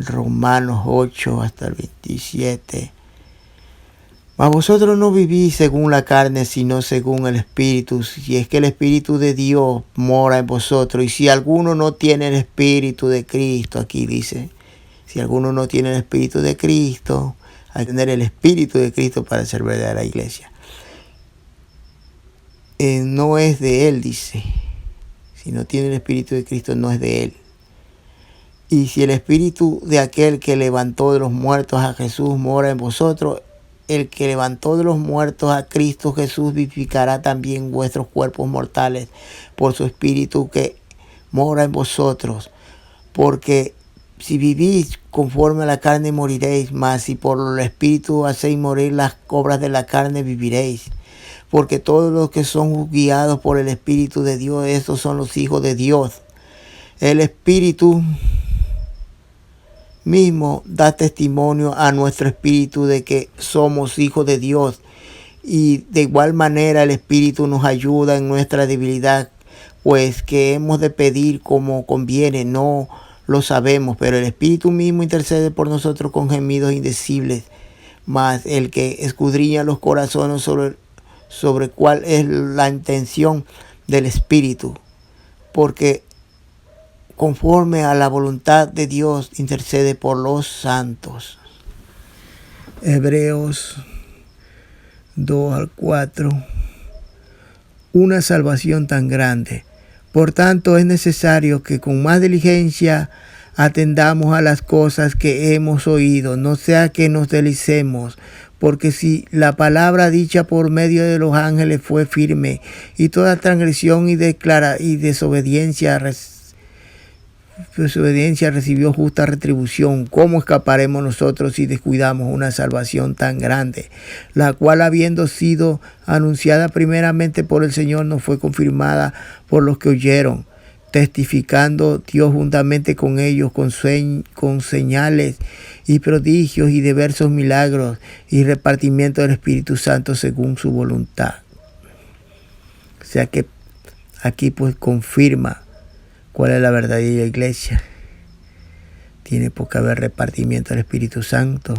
Romanos 8 hasta el 27. Mas vosotros no vivís según la carne, sino según el Espíritu, si es que el Espíritu de Dios mora en vosotros. Y si alguno no tiene el Espíritu de Cristo, aquí dice, si alguno no tiene el Espíritu de Cristo, hay que tener el Espíritu de Cristo para ser verdadera iglesia. No es de él, dice. Si no tiene el Espíritu de Cristo, no es de él. Y si el Espíritu de aquel que levantó de los muertos a Jesús mora en vosotros, el que levantó de los muertos a Cristo Jesús vivificará también vuestros cuerpos mortales por su Espíritu que mora en vosotros. Porque si vivís conforme a la carne moriréis, mas si por el Espíritu hacéis morir las obras de la carne viviréis. Porque todos los que son guiados por el Espíritu de Dios, estos son los hijos de Dios. El Espíritu mismo da testimonio a nuestro espíritu de que somos hijos de Dios, y de igual manera el Espíritu nos ayuda en nuestra debilidad, pues que hemos de pedir como conviene, no lo sabemos, pero el Espíritu mismo intercede por nosotros con gemidos indecibles. Mas el que escudriña los corazones sobre cuál es la intención del Espíritu, porque conforme a la voluntad de Dios intercede por los santos. Hebreos 2 al 4. Una salvación tan grande. Por tanto, es necesario que con más diligencia atendamos a las cosas que hemos oído, no sea que nos deslicemos, porque si la palabra dicha por medio de los ángeles fue firme, y toda transgresión y desobediencia recibió justa retribución, ¿cómo escaparemos nosotros si descuidamos una salvación tan grande, la cual, habiendo sido anunciada primeramente por el Señor, nos fue confirmada por los que oyeron, testificando Dios juntamente con ellos con señales y prodigios y diversos milagros y repartimiento del Espíritu Santo según su voluntad? O sea que aquí pues confirma cuál es la verdadera iglesia. Tiene por qué haber repartimiento del Espíritu Santo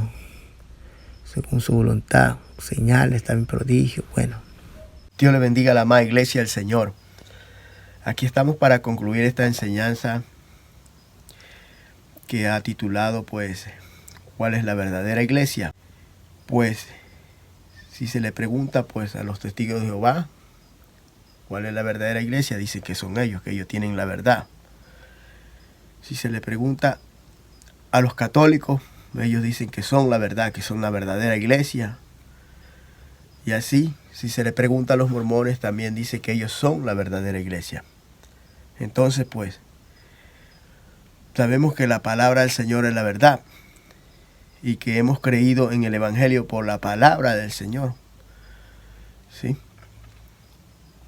según su voluntad, señales, también prodigios. Bueno, Dios le bendiga a la amada iglesia del Señor. Aquí estamos para concluir esta enseñanza que ha titulado pues ¿cuál es la verdadera iglesia? Pues si se le pregunta pues a los testigos de Jehová ¿cuál es la verdadera iglesia? Dice que son ellos, que ellos tienen la verdad. Si se le pregunta a los católicos, ellos dicen que son la verdad, que son la verdadera iglesia. Y así, si se le pregunta a los mormones, también dice que ellos son la verdadera iglesia. Entonces, pues, sabemos que la palabra del Señor es la verdad y que hemos creído en el Evangelio por la palabra del Señor. ¿Sí?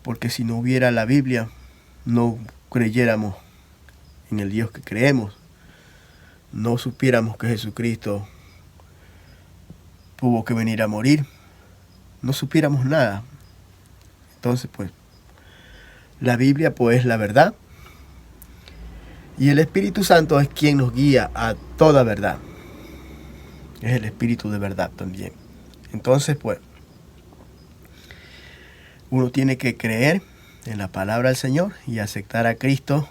Porque si no hubiera la Biblia, no creyéramos en el Dios que creemos. No supiéramos que Jesucristo tuvo que venir a morir. No supiéramos nada. Entonces, pues, la Biblia, pues, es la verdad. Y el Espíritu Santo es quien nos guía a toda verdad. Es el Espíritu de verdad también. Entonces, pues, uno tiene que creer en la palabra del Señor y aceptar a Cristo.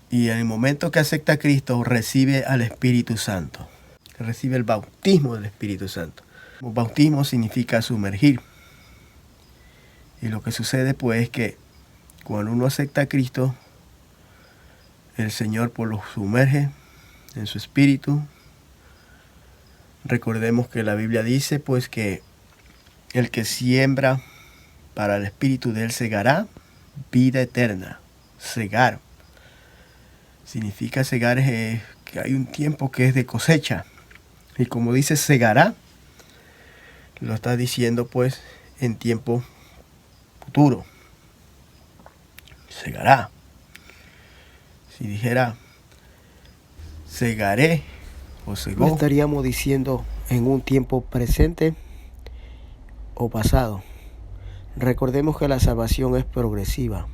Y en el momento que acepta a Cristo, recibe al Espíritu Santo. Recibe el bautismo del Espíritu Santo. El bautismo significa sumergir. Y lo que sucede pues es que cuando uno acepta a Cristo, el Señor pues lo sumerge en su Espíritu. Recordemos que la Biblia dice pues que el que siembra para el Espíritu de él segará vida eterna. Segar. Significa segar que hay un tiempo que es de cosecha. Y como dice segará, lo está diciendo pues en tiempo futuro. Segará. Si dijera segaré o segó, estaríamos diciendo en un tiempo presente o pasado. Recordemos que la salvación es progresiva.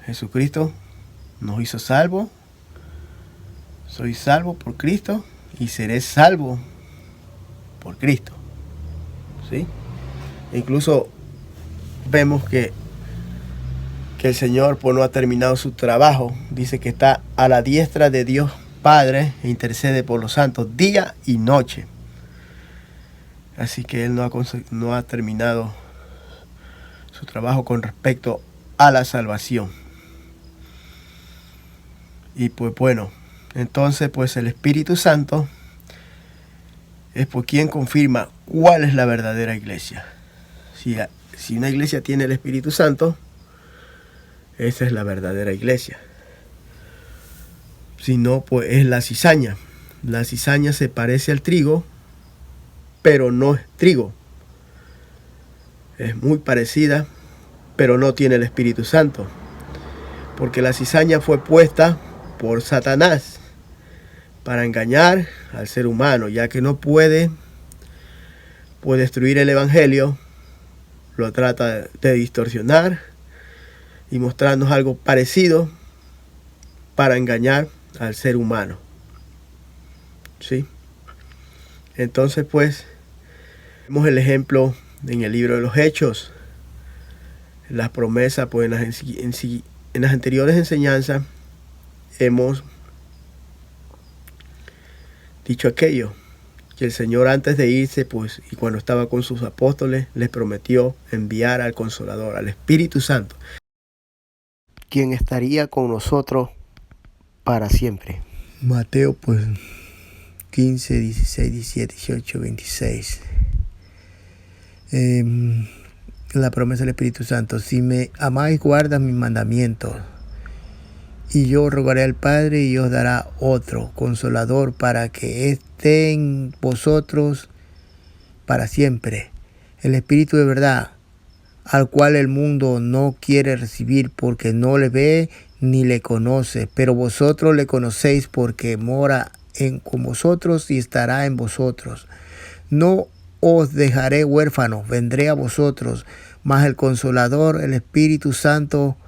Jesucristo nos hizo salvos Soy salvo por Cristo y seré salvo por Cristo. ¿Sí? Incluso vemos que el Señor pues no ha terminado su trabajo. Dice que está a la diestra de Dios Padre e intercede por los santos día y noche. Así que Él no ha terminado su trabajo con respecto a la salvación. Y pues bueno, entonces pues el Espíritu Santo es por quien confirma cuál es la verdadera iglesia. Si una iglesia tiene el Espíritu Santo, esa es la verdadera iglesia. Si no, pues es la cizaña. La cizaña se parece al trigo, pero no es trigo. Es muy parecida, pero no tiene el Espíritu Santo. Porque la cizaña fue puesta por Satanás para engañar al ser humano, ya que no puede destruir el evangelio. Lo trata de distorsionar y mostrarnos algo parecido para engañar al ser humano. ¿Sí? Entonces pues vemos el ejemplo en el libro de los Hechos. Las promesas pues en las anteriores enseñanzas hemos dicho aquello, que el Señor antes de irse pues y cuando estaba con sus apóstoles les prometió enviar al Consolador, al Espíritu Santo, quien estaría con nosotros para siempre. Mateo pues 15, 16, 17, 18, 26. La promesa del Espíritu Santo. Si me amáis, guarda mis mandamientos. Y yo rogaré al Padre y os dará otro Consolador para que esté en vosotros para siempre. El Espíritu de verdad, al cual el mundo no quiere recibir porque no le ve ni le conoce. Pero vosotros le conocéis porque mora con vosotros y estará en vosotros. No os dejaré huérfanos, vendré a vosotros. Mas el Consolador, el Espíritu Santo,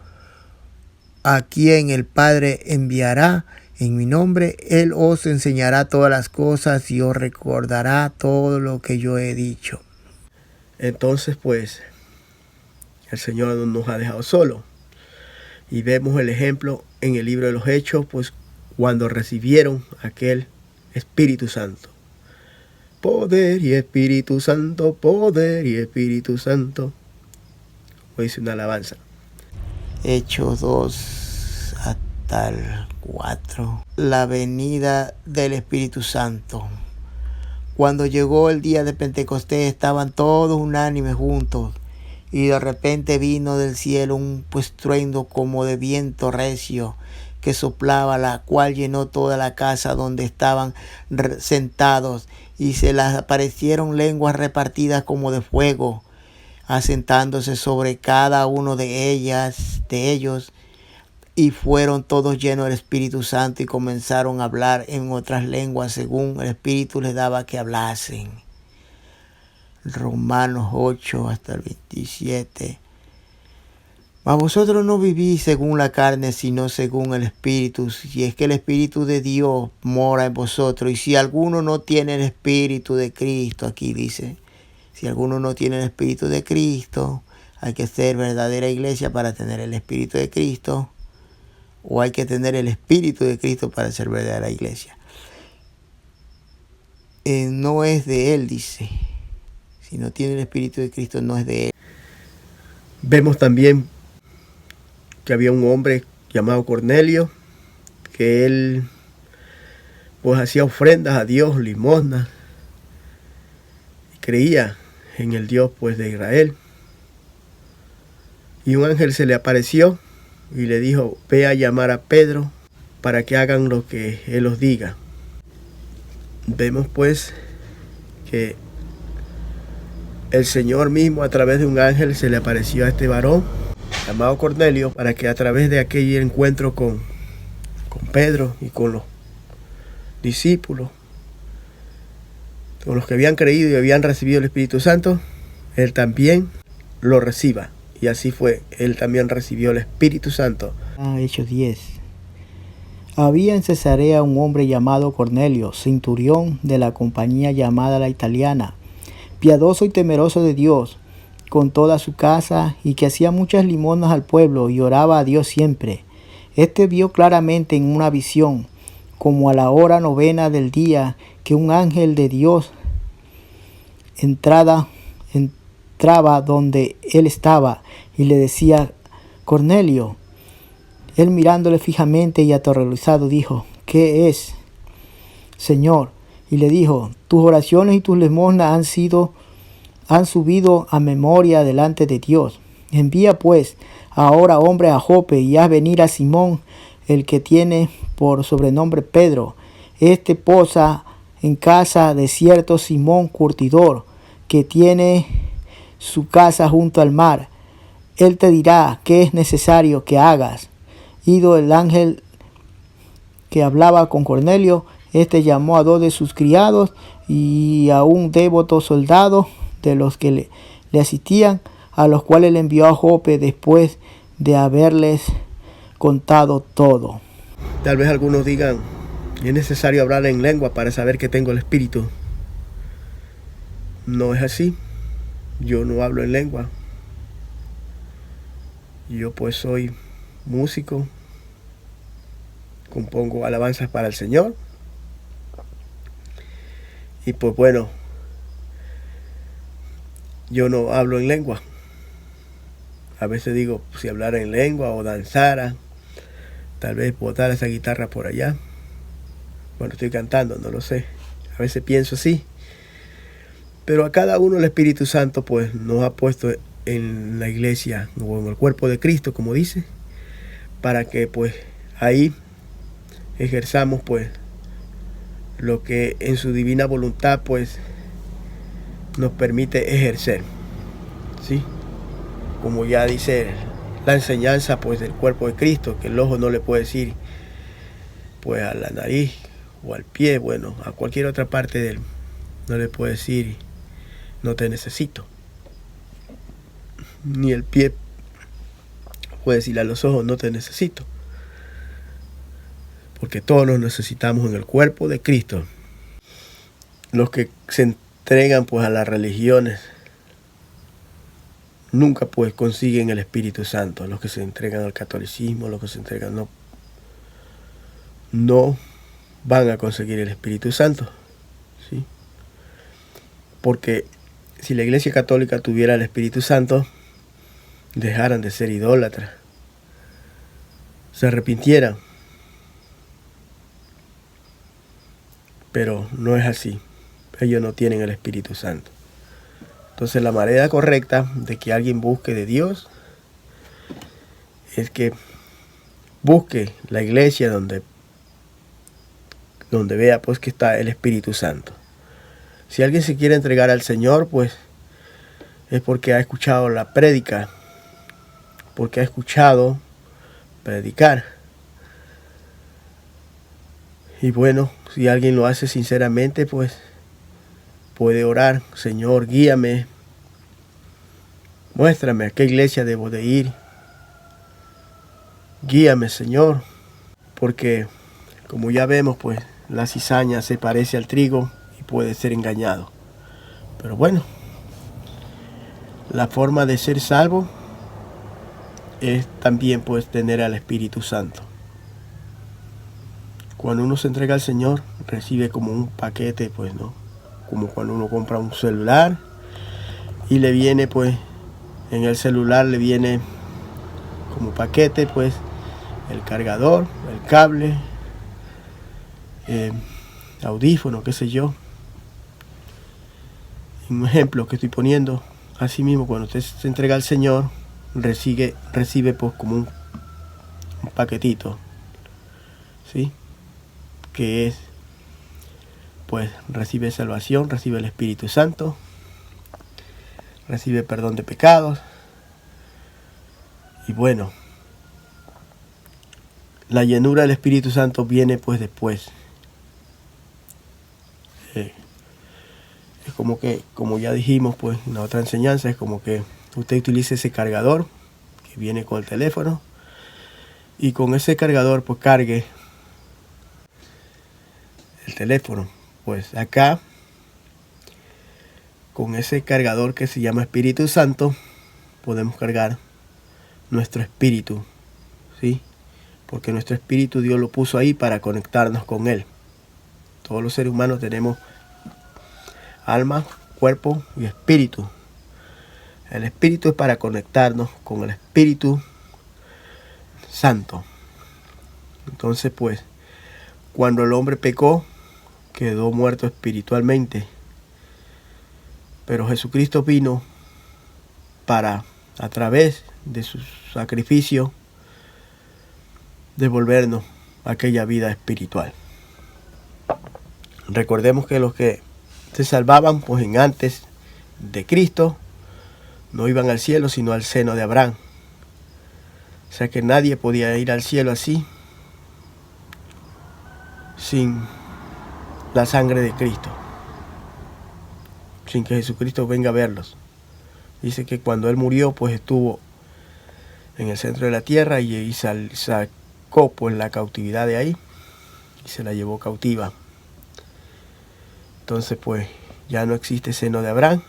a quien el Padre enviará en mi nombre, Él os enseñará todas las cosas y os recordará todo lo que yo he dicho. Entonces pues el Señor no nos ha dejado solos. Y vemos el ejemplo en el libro de los Hechos, pues cuando recibieron aquel Espíritu Santo. Poder y Espíritu Santo, poder y Espíritu Santo. Hoy dice una alabanza. Hechos 2 hasta el 4. La venida del Espíritu Santo. Cuando llegó el día de Pentecostés, estaban todos unánimes juntos. Y de repente vino del cielo un estruendo como de viento recio que soplaba, la cual llenó toda la casa donde estaban sentados. Y se les aparecieron lenguas repartidas como de fuego, asentándose sobre cada uno de ellos, y fueron todos llenos del Espíritu Santo y comenzaron a hablar en otras lenguas según el Espíritu les daba que hablasen. Romanos 8 hasta el 27. Mas vosotros no vivís según la carne, sino según el Espíritu, si es que el Espíritu de Dios mora en vosotros. Y si alguno no tiene el Espíritu de Cristo, aquí dice, si alguno no tiene el Espíritu de Cristo, hay que ser verdadera iglesia para tener el Espíritu de Cristo, o hay que tener el Espíritu de Cristo para ser verdadera iglesia. No es de Él, dice. Si no tiene el Espíritu de Cristo, no es de Él. Vemos también que había un hombre llamado Cornelio, que él pues hacía ofrendas a Dios, limosnas, y creía en el Dios pues de Israel. Y un ángel se le apareció y le dijo, ve a llamar a Pedro para que hagan lo que él os diga. Vemos pues que el Señor mismo a través de un ángel se le apareció a este varón llamado Cornelio para que a través de aquel encuentro con Pedro y con los discípulos, con los que habían creído y habían recibido el Espíritu Santo, él también lo reciba. Y así fue, él también recibió el Espíritu Santo. Hechos 10. Había en Cesarea un hombre llamado Cornelio, centurión de la compañía llamada la Italiana, piadoso y temeroso de Dios, con toda su casa, y que hacía muchas limosnas al pueblo y oraba a Dios siempre. Este vio claramente en una visión, como a la hora 9 del día, que un ángel de Dios entraba donde él estaba y le decía: Cornelio. Él, mirándole fijamente y aterrorizado, dijo: ¿Qué es, Señor? Y le dijo: tus oraciones y tus limosnas han subido a memoria delante de Dios. Envía pues ahora hombres a Jope y haz venir a Simón, el que tiene por sobrenombre Pedro. Este posa en casa de cierto Simón curtidor, que tiene su casa junto al mar. Él te dirá qué es necesario que hagas. Ido el ángel que hablaba con Cornelio, este llamó a 2 de sus criados y a un devoto soldado de los que le asistían, a los cuales le envió a Jope después de haberles contado todo. Tal vez algunos digan: ¿es necesario hablar en lengua para saber que tengo el Espíritu? No es así. Yo no hablo en lengua. Yo pues soy músico, compongo alabanzas para el Señor, y pues bueno, yo no hablo en lengua. A veces digo, si hablara en lengua o danzara, tal vez botar esa guitarra por allá. Bueno, estoy cantando, no lo sé. A veces pienso así. Pero a cada uno el Espíritu Santo pues nos ha puesto en la iglesia o en el cuerpo de Cristo, como dice, para que pues ahí ejerzamos pues lo que en su divina voluntad pues nos permite ejercer, ¿sí? Como ya dice la enseñanza pues del cuerpo de Cristo, que el ojo no le puede decir pues a la nariz o al pie, bueno, a cualquier otra parte de él, no le puede decir no te necesito. Ni el pie puede decirle a los ojos no te necesito. Porque todos nos necesitamos en el cuerpo de Cristo. Los que se entregan pues a las religiones nunca pues consiguen el Espíritu Santo. Los que se entregan al catolicismo, los que se entregan no van a conseguir el Espíritu Santo, ¿sí? Porque si la Iglesia Católica tuviera el Espíritu Santo, dejaran de ser idólatras, se arrepintieran. Pero no es así. Ellos no tienen el Espíritu Santo. Entonces la manera correcta de que alguien busque de Dios es que busque la iglesia donde vea pues que está el Espíritu Santo. Si alguien se quiere entregar al Señor, pues es porque ha escuchado la prédica, porque ha escuchado predicar. Y bueno, si alguien lo hace sinceramente, pues puede orar: Señor, guíame, muéstrame a qué iglesia debo de ir. Guíame, Señor, porque como ya vemos, pues la cizaña se parece al trigo y puede ser engañado. Pero bueno, la forma de ser salvo es también pues tener al Espíritu Santo. Cuando uno se entrega al Señor, recibe como un paquete, pues, ¿no? Como cuando uno compra un celular y le viene, pues, en el celular le viene como paquete, pues, el cargador, el cable, audífono, qué sé yo. Un ejemplo que estoy poniendo, así mismo, cuando usted se entrega al Señor, recibe pues como un paquetito, ¿sí? Que es, pues, recibe salvación, recibe el Espíritu Santo, recibe perdón de pecados. Y bueno, la llenura del Espíritu Santo viene pues después. Es como que, como ya dijimos pues en la otra enseñanza, es como que usted utilice ese cargador que viene con el teléfono, y con ese cargador pues cargue el teléfono. Pues acá, con ese cargador que se llama Espíritu Santo, podemos cargar nuestro espíritu, ¿sí? Porque nuestro espíritu Dios lo puso ahí para conectarnos con Él. Todos los seres humanos tenemos alma, cuerpo y espíritu. El espíritu es para conectarnos con el Espíritu Santo. Entonces, pues, cuando el hombre pecó, quedó muerto espiritualmente. Pero Jesucristo vino para, a través de su sacrificio, devolvernos aquella vida espiritual. Recordemos que los que se salvaban, pues en antes de Cristo, no iban al cielo, sino al seno de Abraham. O sea que nadie podía ir al cielo así, sin la sangre de Cristo, sin que Jesucristo venga a verlos. Dice que cuando Él murió, pues estuvo en el centro de la tierra y sacó pues la cautividad de ahí y se la llevó cautiva. Entonces pues ya no existe seno de Abraham,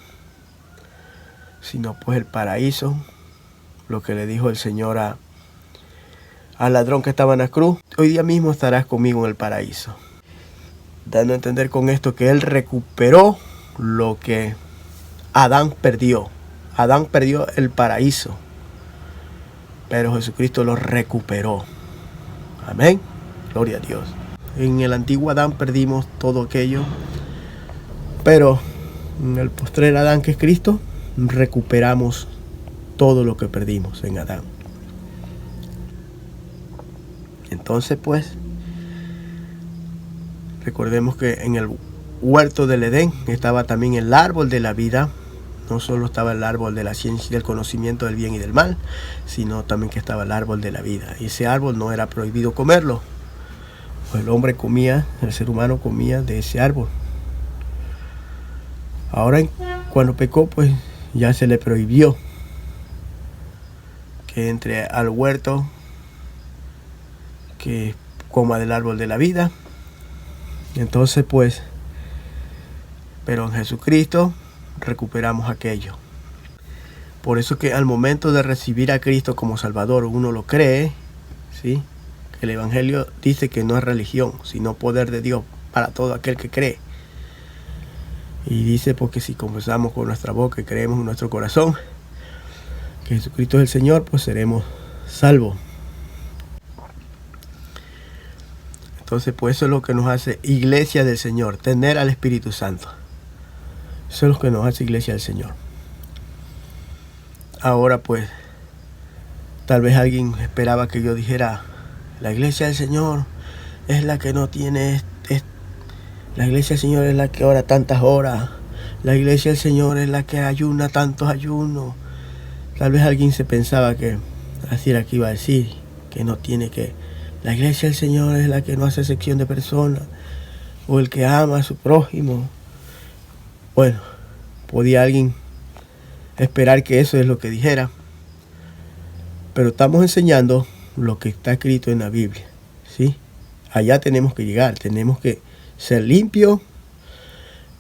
sino pues el paraíso, lo que le dijo el Señor al ladrón que estaba en la cruz: hoy día mismo estarás conmigo en el paraíso. Dando a entender con esto que Él recuperó lo que Adán perdió. Adán perdió el paraíso, pero Jesucristo lo recuperó. Amén. Gloria a Dios. En el antiguo Adán perdimos todo aquello, pero en el postrer Adán, que es Cristo, recuperamos todo lo que perdimos en Adán. Entonces pues, recordemos que en el huerto del Edén estaba también el árbol de la vida. No solo estaba el árbol de la ciencia y del conocimiento del bien y del mal, sino también que estaba el árbol de la vida. Y ese árbol no era prohibido comerlo, pues el hombre comía, el ser humano comía de ese árbol. Ahora, cuando pecó, pues ya se le prohibió que entre al huerto, que coma del árbol de la vida. Entonces pues, pero en Jesucristo recuperamos aquello. Por eso que al momento de recibir a Cristo como Salvador, uno lo cree, ¿sí? El Evangelio dice que no es religión, sino poder de Dios para todo aquel que cree. Y dice, porque si confesamos con nuestra boca y creemos en nuestro corazón que Jesucristo es el Señor, pues seremos salvos. Entonces, pues eso es lo que nos hace iglesia del Señor, tener al Espíritu Santo. Eso es lo que nos hace iglesia del Señor. Ahora pues, tal vez alguien esperaba que yo dijera: la iglesia del Señor es la que no tiene la iglesia del Señor es la que ora tantas horas. La iglesia del Señor es la que ayuna tantos ayunos. Tal vez alguien se pensaba que así era que iba a decir, que no tiene que... La iglesia del Señor es la que no hace excepción de personas, o el que ama a su prójimo. Bueno, podía alguien esperar que eso es lo que dijera, pero estamos enseñando lo que está escrito en la Biblia, ¿sí? Allá tenemos que llegar, tenemos que ser limpios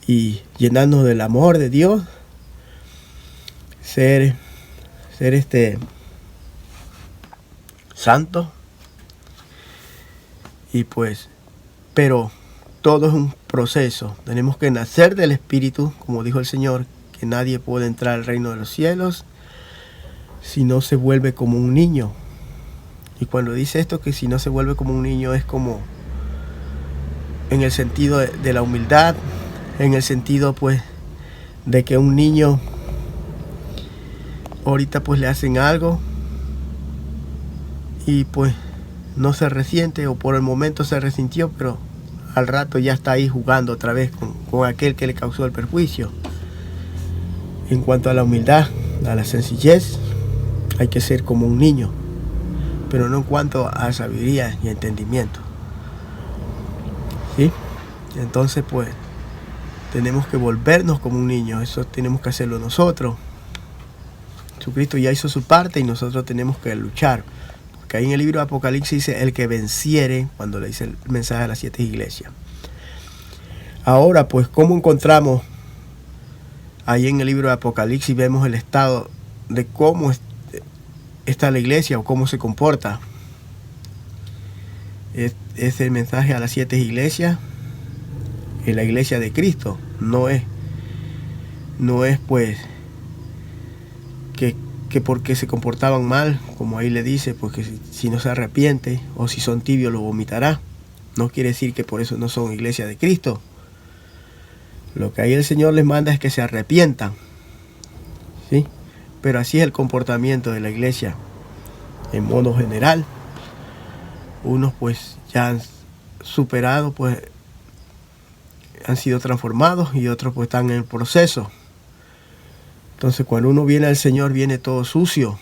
y llenarnos del amor de Dios, ser santo. Y pues, pero todo es un proceso. Tenemos que nacer del Espíritu, como dijo el Señor, que nadie puede entrar al reino de los cielos si no se vuelve como un niño. Y cuando dice esto, que si no se vuelve como un niño, es como en el sentido de la humildad, en el sentido pues de que un niño ahorita pues le hacen algo y pues no se resiente, o por el momento se resintió, pero al rato ya está ahí jugando otra vez con aquel que le causó el perjuicio. En cuanto a la humildad, a la sencillez, hay que ser como un niño, pero no en cuanto a sabiduría y entendimiento, ¿sí? Entonces pues tenemos que volvernos como un niño. Eso tenemos que hacerlo nosotros. Jesucristo ya hizo su parte y nosotros tenemos que luchar. Porque ahí en el libro de Apocalipsis dice: el que venciere, cuando le dice el mensaje a las 7 iglesias. Ahora, pues, ¿cómo encontramos ahí en el libro de Apocalipsis? Vemos el estado de cómo está la iglesia o cómo se comporta. Es el mensaje a las 7 iglesias, en la iglesia de Cristo. No es pues que porque se comportaban mal, como ahí le dice, porque si no se arrepiente o si son tibios lo vomitará. No quiere decir que por eso no son iglesia de Cristo. Lo que ahí el Señor les manda es que se arrepientan, ¿sí? Pero así es el comportamiento de la iglesia en modo general. Unos pues ya han superado, pues han sido transformados, y otros pues están en el proceso. Entonces cuando uno viene al Señor, viene todo sucio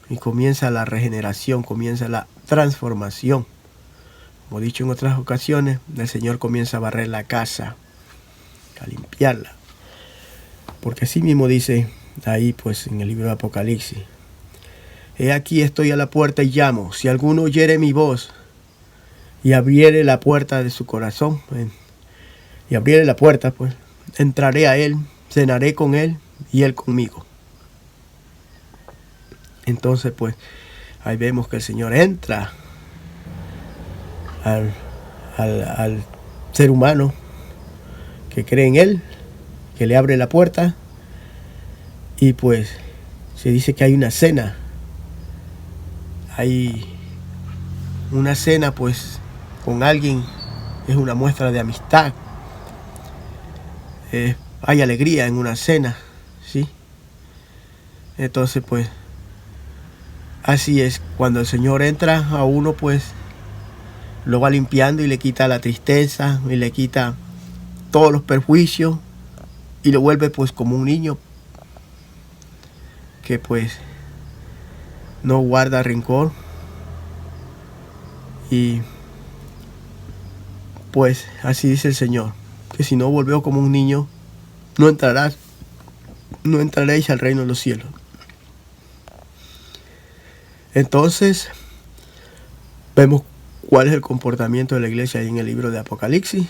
y comienza la regeneración, comienza la transformación. Como he dicho en otras ocasiones, el Señor comienza a barrer la casa, a limpiarla. Porque así mismo dice ahí pues en el libro de Apocalipsis: he aquí estoy a la puerta y llamo. Si alguno oyere mi voz y abriere la puerta de su corazón, y abriere la puerta, pues entraré a él, cenaré con él y él conmigo. Entonces pues ahí vemos que el Señor entra al ser humano que cree en él, que le abre la puerta, y pues se dice que hay una cena. Hay una cena pues con alguien, es una muestra de amistad. Hay alegría en una cena, ¿sí? Entonces pues así es, cuando el Señor entra a uno, pues lo va limpiando y le quita la tristeza y le quita todos los perjuicios y lo vuelve pues como un niño que pues no guarda rencor, y pues así dice el Señor, que si no volvió como un niño, no entraréis al reino de los cielos. Entonces vemos cuál es el comportamiento de la iglesia ahí en el libro de Apocalipsis.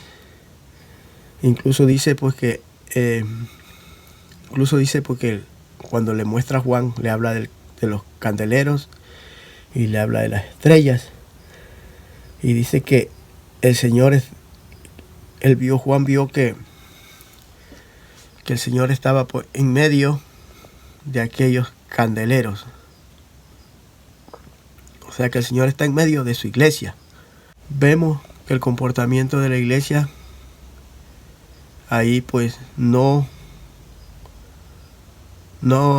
Incluso dice pues que cuando le muestra a Juan, le habla de los candeleros y le habla de las estrellas, y dice que el Señor Juan vio que el Señor estaba pues en medio de aquellos candeleros. O sea que el Señor está en medio de su iglesia. Vemos que el comportamiento de la iglesia ahí pues no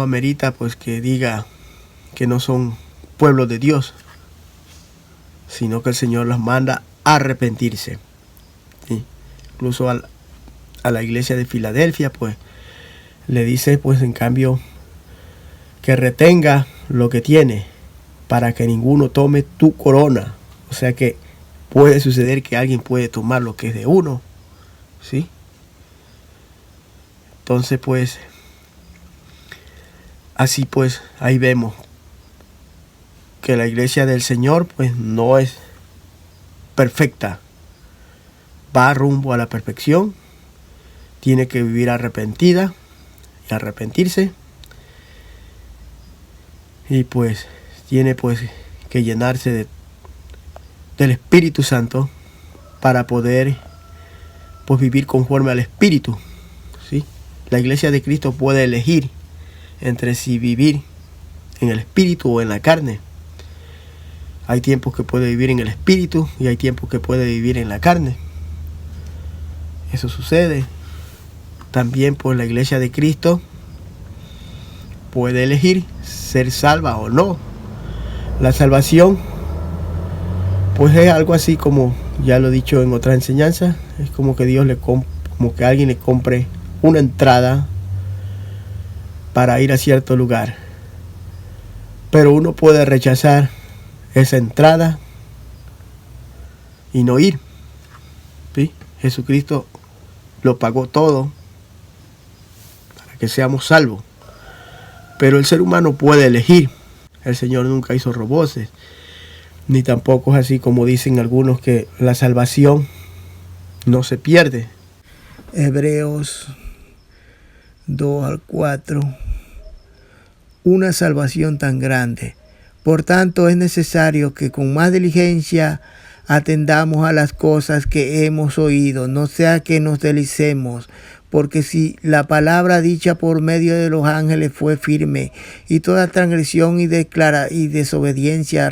amerita pues que diga que no son pueblo de Dios, sino que el Señor los manda a arrepentirse, ¿sí? Incluso a la iglesia de Filadelfia pues le dice pues en cambio que retenga lo que tiene para que ninguno tome tu corona. O sea que puede suceder que alguien puede tomar lo que es de uno, ¿sí? Entonces pues así pues ahí vemos que la iglesia del Señor pues no es perfecta, va rumbo a la perfección, tiene que vivir arrepentida y arrepentirse, y pues tiene pues que llenarse del Espíritu Santo para poder pues vivir conforme al Espíritu, ¿sí? La iglesia de Cristo puede elegir entre si vivir en el Espíritu o en la carne. Hay tiempos que puede vivir en el Espíritu y hay tiempos que puede vivir en la carne. Eso sucede. También pues la iglesia de Cristo puede elegir ser salva o no. La salvación pues es algo así como, ya lo he dicho en otra enseñanza, es como que como que alguien le compre una entrada para ir a cierto lugar. Pero uno puede rechazar esa entrada y no ir, ¿sí? Jesucristo lo pagó todo para que seamos salvos. Pero el ser humano puede elegir. El Señor nunca hizo roboces, ni tampoco es así como dicen algunos que la salvación no se pierde. Hebreos 2 al 4. Una salvación tan grande. Por tanto, es necesario que con más diligencia atendamos a las cosas que hemos oído, no sea que nos deslicemos, porque si la palabra dicha por medio de los ángeles fue firme, y toda transgresión y desobediencia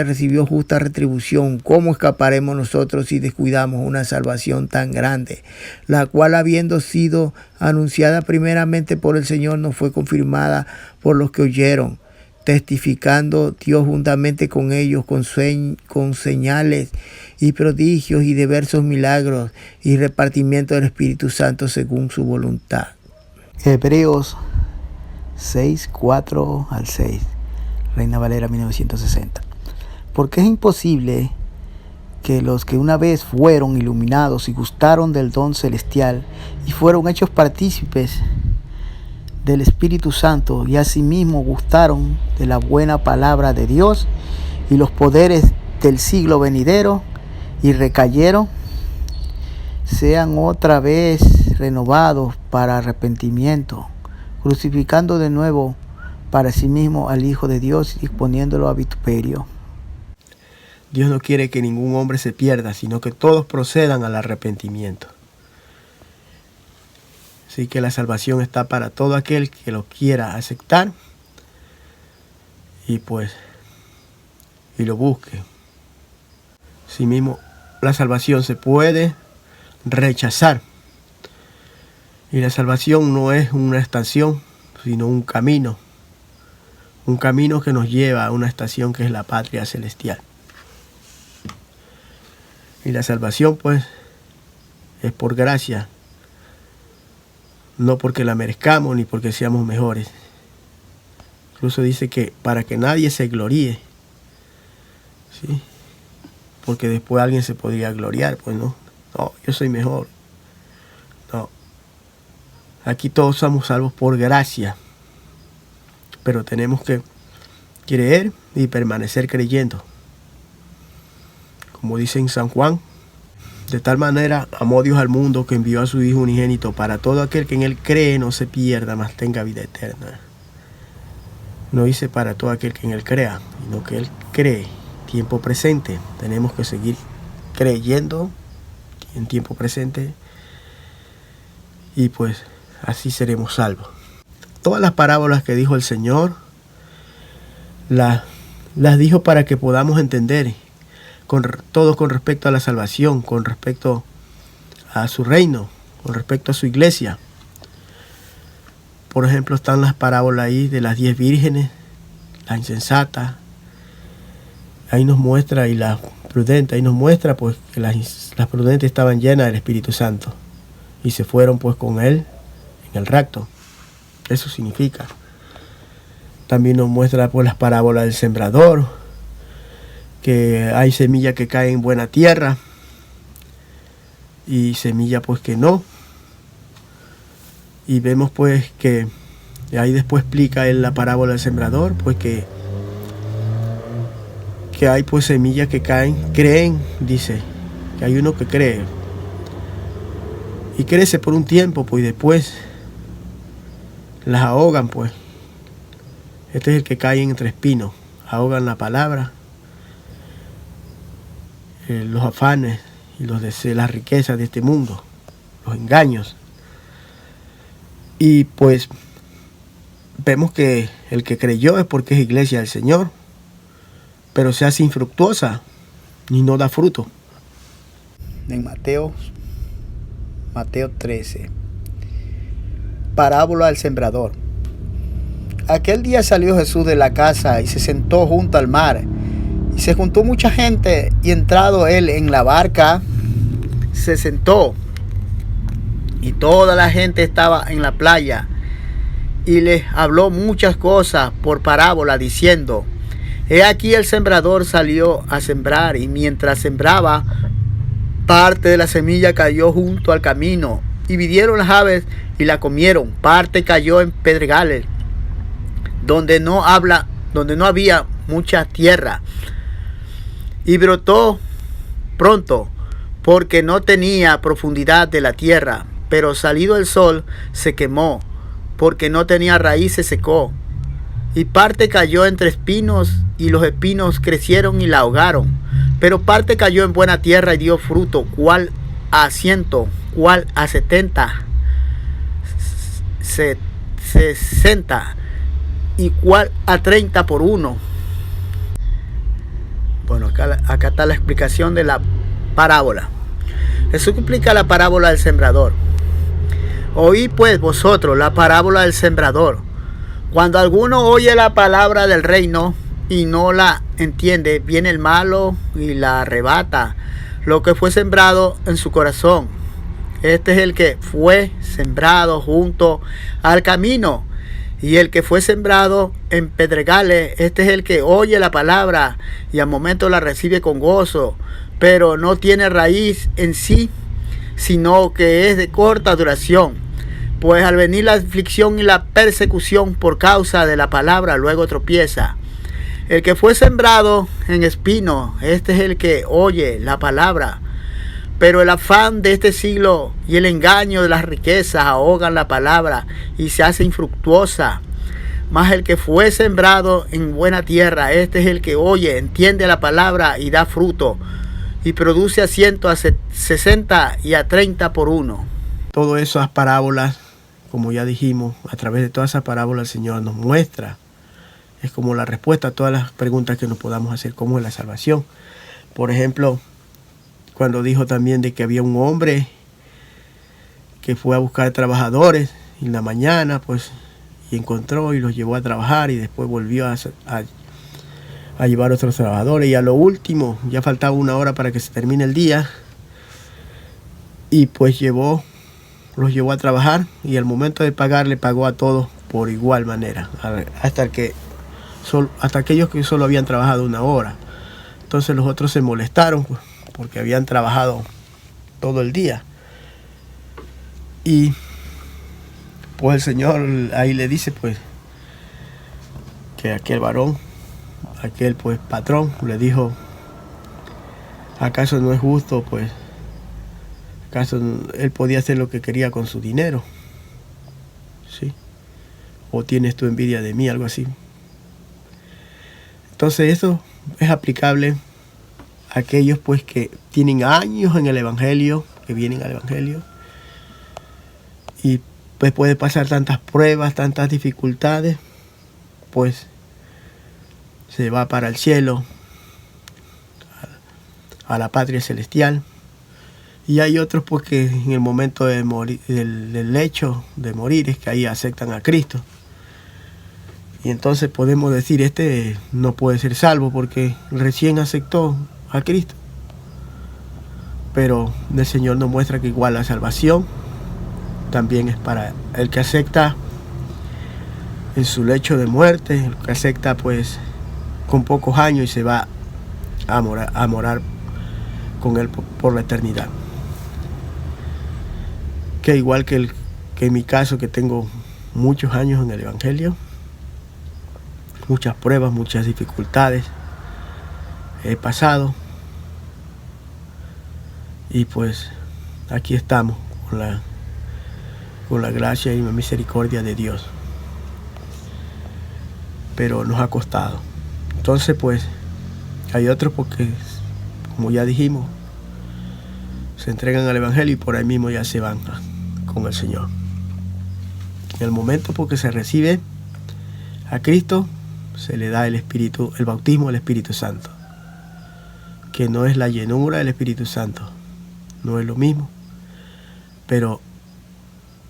recibió justa retribución, ¿cómo escaparemos nosotros si descuidamos una salvación tan grande, la cual, habiendo sido anunciada primeramente por el Señor, nos fue confirmada por los que oyeron, testificando Dios juntamente con ellos con señales y prodigios y diversos milagros y repartimiento del Espíritu Santo según su voluntad? Hebreos 6, 4 al 6. Reina Valera 1960. Porque es imposible que los que una vez fueron iluminados y gustaron del don celestial y fueron hechos partícipes del Espíritu Santo y asimismo gustaron de la buena palabra de Dios y los poderes del siglo venidero y recayeron, sean otra vez renovados para arrepentimiento, crucificando de nuevo para sí mismo al Hijo de Dios y exponiéndolo a vituperio. Dios no quiere que ningún hombre se pierda, sino que todos procedan al arrepentimiento. Así que la salvación está para todo aquel que lo quiera aceptar y lo busque. Asimismo, la salvación se puede rechazar. Y la salvación no es una estación, sino un camino. Un camino que nos lleva a una estación que es la patria celestial. Y la salvación es por gracia. No porque la merezcamos ni porque seamos mejores. Incluso dice que para que nadie se gloríe. ¿Sí? Porque después alguien se podría gloriar. Pues no, yo soy mejor. No. Aquí todos somos salvos por gracia. Pero tenemos que creer y permanecer creyendo. Como dice en San Juan, de tal manera amó Dios al mundo que envió a su Hijo unigénito para todo aquel que en él cree no se pierda, mas tenga vida eterna. No dice para todo aquel que en él crea, sino que él cree. Tiempo presente. Tenemos que seguir creyendo en tiempo presente y así seremos salvos. Todas las parábolas que dijo el Señor, las dijo para que podamos entender todo con respecto a la salvación, con respecto a su reino, con respecto a su iglesia. Por ejemplo, están las parábolas ahí de las 10 vírgenes, la insensata. Ahí nos muestra, y la prudente, ahí nos muestra que las prudentes estaban llenas del Espíritu Santo y se fueron con él en el rapto. Eso significa. También nos muestra las parábolas del sembrador, que hay semilla que cae en buena tierra y semilla que no. Y vemos que ahí después explica él la parábola del sembrador, que hay semillas que creen, dice, que hay uno que cree y crece por un tiempo, y después las ahogan, Este es el que cae entre espinos, ahogan la palabra, los afanes y las riquezas de este mundo, los engaños. Y vemos que el que creyó es porque es iglesia del Señor, pero se hace infructuosa y no da fruto. En Mateo 13. Parábola del sembrador. Aquel día salió Jesús de la casa y se sentó junto al mar. Y se juntó mucha gente, y entrado él en la barca, se sentó. Y toda la gente estaba en la playa. Y les habló muchas cosas por parábola, diciendo: He aquí el sembrador salió a sembrar, y mientras sembraba, parte de la semilla cayó junto al camino, y vinieron las aves y la comieron. Parte cayó en pedregales, donde no había mucha tierra, y brotó pronto, porque no tenía profundidad de la tierra, pero salido el sol se quemó, porque no tenía raíz se secó. Y parte cayó entre espinos, y los espinos crecieron y la ahogaron. Pero parte cayó en buena tierra y dio fruto, cuál a 100, cuál a 70, 60 y cuál a 30 por uno. Bueno, acá está la explicación de la parábola. Jesús explica la parábola del sembrador. Oí pues vosotros la parábola del sembrador. Cuando alguno oye la palabra del reino y no la entiende, viene el malo y la arrebata lo que fue sembrado en su corazón. Este es el que fue sembrado junto al camino, y el que fue sembrado en pedregales, este es el que oye la palabra y al momento la recibe con gozo, pero no tiene raíz en sí, sino que es de corta duración. Pues al venir la aflicción y la persecución por causa de la palabra, luego tropieza. El que fue sembrado en espino, este es el que oye la palabra, pero el afán de este siglo y el engaño de las riquezas ahogan la palabra y se hace infructuosa. Mas el que fue sembrado en buena tierra, este es el que oye, entiende la palabra y da fruto, y produce a 100, a 60 y a 30 por uno. Todas esas parábolas, como ya dijimos, a través de todas esas parábolas el Señor nos muestra. Es como la respuesta a todas las preguntas que nos podamos hacer, como es la salvación. Por ejemplo, cuando dijo también de que había un hombre que fue a buscar trabajadores en la mañana, pues, y encontró y los llevó a trabajar, y después volvió a llevar otros trabajadores, y a lo último, ya faltaba 1 hora para que se termine el día, y pues los llevó a trabajar, y al momento de pagar le pagó a todos por igual manera, hasta aquellos que solo habían trabajado 1 hora. Entonces los otros se molestaron, pues, porque habían trabajado todo el día. Y pues el Señor ahí le dice, pues, que aquel varón, aquel pues patrón, le dijo: ¿acaso no es justo? Pues, ¿acaso él podía hacer lo que quería con su dinero? ¿Sí? ¿O tienes tu envidia de mí? Algo así. Entonces eso es aplicable a aquellos pues que tienen años en el Evangelio, que vienen al Evangelio, y pues puede pasar tantas pruebas, tantas dificultades, pues se va para el cielo, a la patria celestial. Y hay otros pues que en el momento de morir, del lecho de morir, es que ahí aceptan a Cristo. Y entonces podemos decir, este no puede ser salvo porque recién aceptó a Cristo. Pero el Señor nos muestra que igual la salvación también es para el que acepta en su lecho de muerte, el que acepta pues con pocos años y se va a morar con Él por la eternidad. Que igual que en mi caso, que tengo muchos años en el Evangelio, muchas pruebas, muchas dificultades he pasado, y pues aquí estamos con la gracia y la misericordia de Dios. Pero nos ha costado. Entonces pues hay otros porque, como ya dijimos, se entregan al Evangelio y por ahí mismo ya se van con el Señor. En el momento porque se recibe a Cristo, se le da el Espíritu, el bautismo del Espíritu Santo, que no es la llenura del Espíritu Santo, no es lo mismo, pero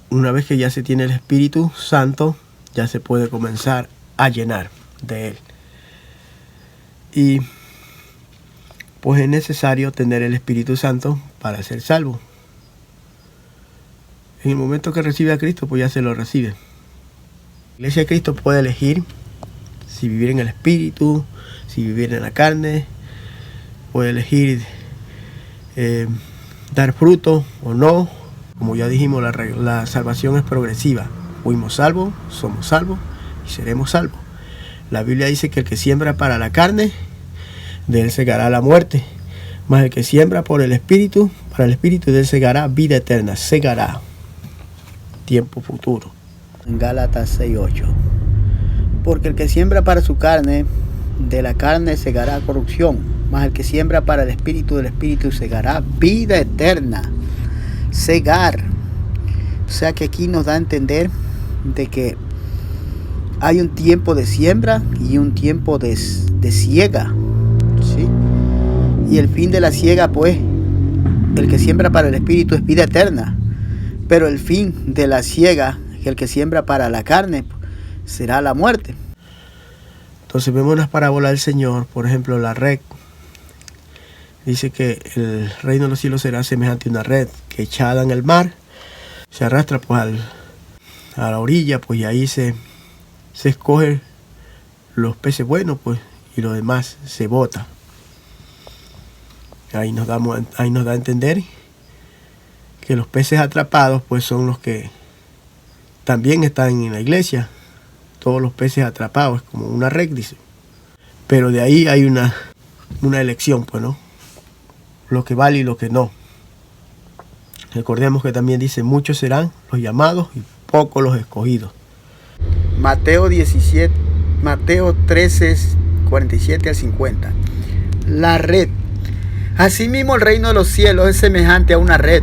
una vez que ya se tiene el Espíritu Santo, ya se puede comenzar a llenar de Él. Y pues es necesario tener el Espíritu Santo para ser salvo. En el momento que recibe a Cristo, pues ya se lo recibe. La Iglesia de Cristo puede elegir si vivir en el Espíritu, si vivir en la carne, puede elegir dar fruto o no. Como ya dijimos, la salvación es progresiva. Fuimos salvos, somos salvos y seremos salvos. La Biblia dice que el que siembra para la carne, de él segará la muerte. Mas el que siembra por el Espíritu, para el Espíritu de él segará vida eterna, segará tiempo futuro. En Gálatas 6:8. Porque el que siembra para su carne, de la carne segará corrupción, mas el que siembra para el Espíritu, del Espíritu segará vida eterna. Segar. O sea que aquí nos da a entender de que hay un tiempo de siembra y un tiempo de siega, ¿sí? Y el fin de la siega, pues, el que siembra para el Espíritu es vida eterna. Pero el fin de la siega, el que siembra para la carne, será la muerte. Entonces vemos las parábolas del Señor, por ejemplo, la red. Dice que el reino de los cielos será semejante a una red que echada en el mar, se arrastra pues a la orilla, pues, y ahí se escogen los peces buenos, pues, y lo demás se bota. Ahí nos da a entender que los peces atrapados, pues, son los que también están en la iglesia. Todos los peces atrapados, como una red, dice. Pero de ahí hay una elección, pues, ¿no? Lo que vale y lo que no. Recordemos que también dice, muchos serán los llamados y pocos los escogidos. Mateo 13, 47 al 50. La red. Asimismo el reino de los cielos es semejante a una red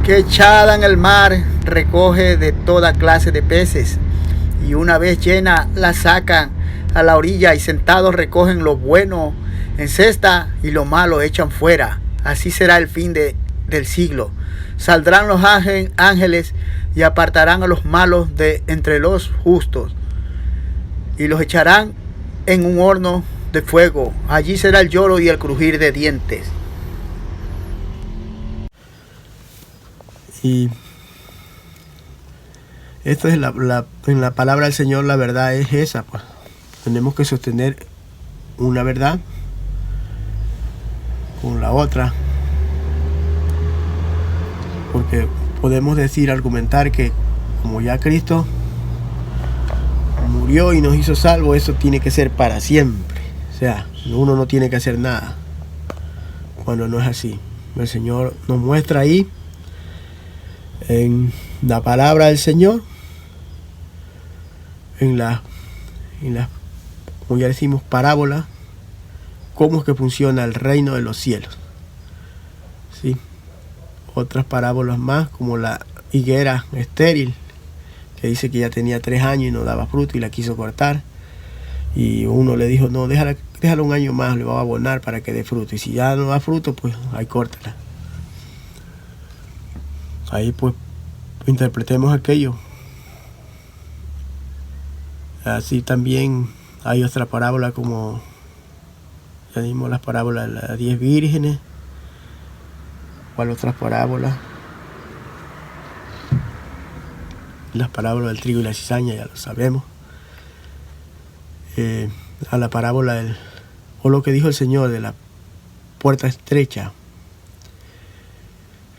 que echada en el mar recoge de toda clase de peces, y una vez llena la sacan a la orilla, y sentados recogen lo bueno en cesta y lo malo echan fuera. Así será el fin del siglo. Saldrán los ángeles y apartarán a los malos de entre los justos, y los echarán en un horno de fuego. Allí será el lloro y el crujir de dientes. Y esto es en la palabra del Señor, la verdad es esa, pues. Tenemos que sostener una verdad con la otra, porque podemos argumentar que como ya Cristo murió y nos hizo salvos, eso tiene que ser para siempre. O sea, uno no tiene que hacer nada, cuando no es así. El Señor nos muestra ahí en la palabra del Señor, en las, como ya decimos, parábolas, cómo es que funciona el reino de los cielos, ¿sí? Otras parábolas más, como la higuera estéril, que dice que ya tenía 3 años y no daba fruto y la quiso cortar, y uno le dijo, no, déjala un año más, le va a abonar para que dé fruto, y si ya no da fruto, pues ahí córtala. Ahí pues interpretemos aquello. Así también hay otra parábola, como ya dimos las parábolas de las 10 vírgenes. ¿Cuál otra parábola? Las parábolas del trigo y la cizaña, ya lo sabemos. A la parábola o lo que dijo el Señor de la puerta estrecha.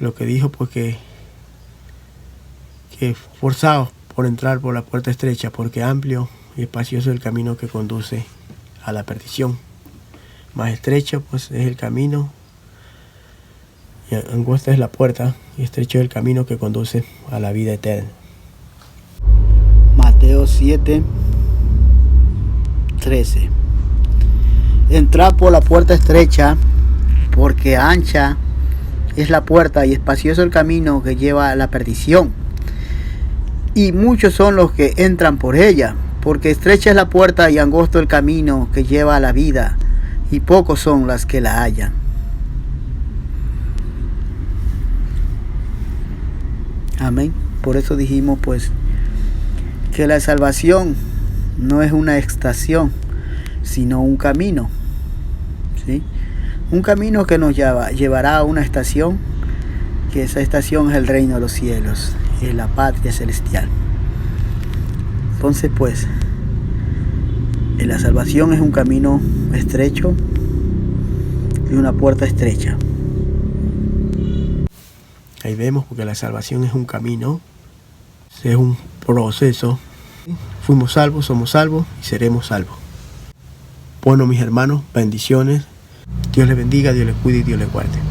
Lo que dijo, pues, que forzados por entrar por la puerta estrecha, porque amplio y espacioso es el camino que conduce a la perdición. Más estrecho, pues, es el camino, y angosta es la puerta, y estrecho es el camino que conduce a la vida eterna. Mateo 7, 13. Entrad por la puerta estrecha, porque ancha es la puerta y espacioso el camino que lleva a la perdición, y muchos son los que entran por ella, porque estrecha es la puerta y angosto el camino que lleva a la vida, y pocos son las que la hallan. Amén. Por eso dijimos, pues, que la salvación no es una estación, sino un camino, ¿sí? Un camino que nos llevará a una estación, que esa estación es el reino de los cielos, es la patria celestial. Entonces, pues, la salvación es un camino estrecho y una puerta estrecha. Ahí vemos, porque la salvación es un camino, es un proceso. Fuimos salvos, somos salvos y seremos salvos. Bueno, mis hermanos, bendiciones. Dios les bendiga, Dios les cuide y Dios les guarde.